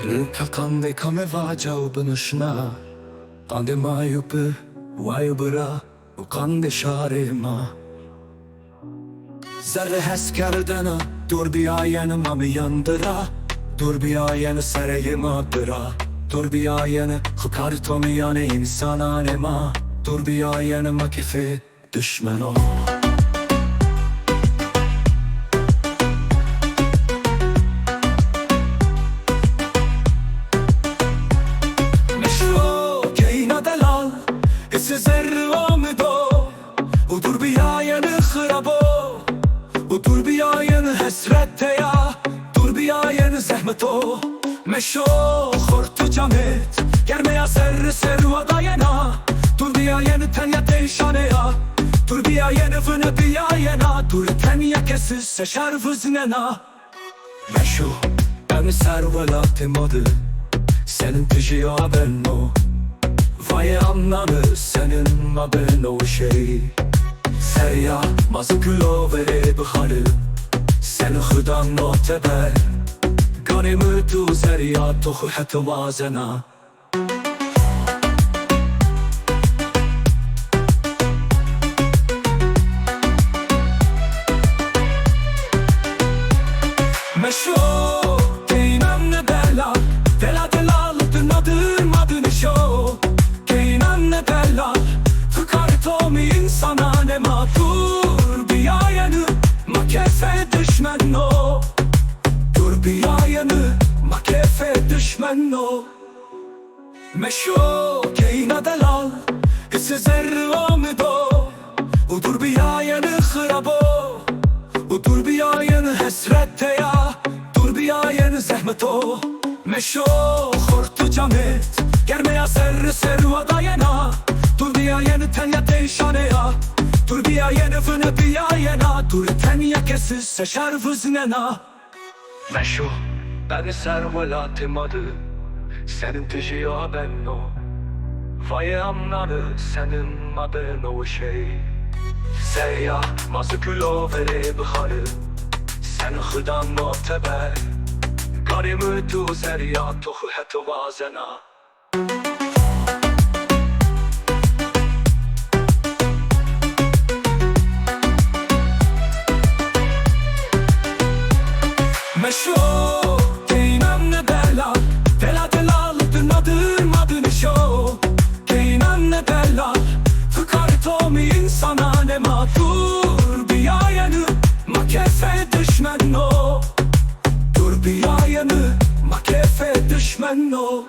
Kakande kame vaja ubanışna Ande mayupu Vayubura Ukande şarema Zerre heskerdena Dur bir ayenı mami yandıra Dur bir ayenı sereyim adıra Dur bir ayenı Hıkar tomi yani insana nema Dur bir ayenı makifi Düşmen o Udur bir ayenı hırabo Udur bir ayenı hesrette ya Dur bir ayenı zahmet o Meşo hortu camet Germeya serri serva dayena Dur bir ayenı tenya değişane ya Dur bir ayenı vını bir ayena Dur tenya kesis seşer vıznena Meşo ben servelatim adı Senin tüjiyo ben o Vay anlamı senin haberin o şey Serya mazgılo vere bıharı Sen hıdan muhteber Ganimı tu zerya tohu heti vazena Meşo Keynam ne bela Dela delalıktın adır madını şo Keynam ne bela Tıkar tomi insana ne matur Bir ayanı makefe düşmen o Dur bir ayanı makefe düşmen o Meşo keyna delal Hisse zerre amido Udur bir ayanı hırabo Udur bir ayanı hesrette ya Dur bir ayanı zahmet o Meşo hortu camet Germeya serri serva dayena Dur bir ayenı tenya değişane ya Dur bir ayenı vını bir ayena Dur tenya kesis seşer vıznena Meşo beni servelatim adı Senin tüjiyo ben o Vay anladı senin haberin o şey Serya mazgılo vere bıharı Sen hıdan muhteber Ganimı tu zerya tohu heti vazena Meşo Keynam ne bela Dela delalıktın adır madını şo Keynam ne bela Tıkar tomi insana ne matur Bir ayenı makefe düşmen o Dur bir ayenı makefe düşmen o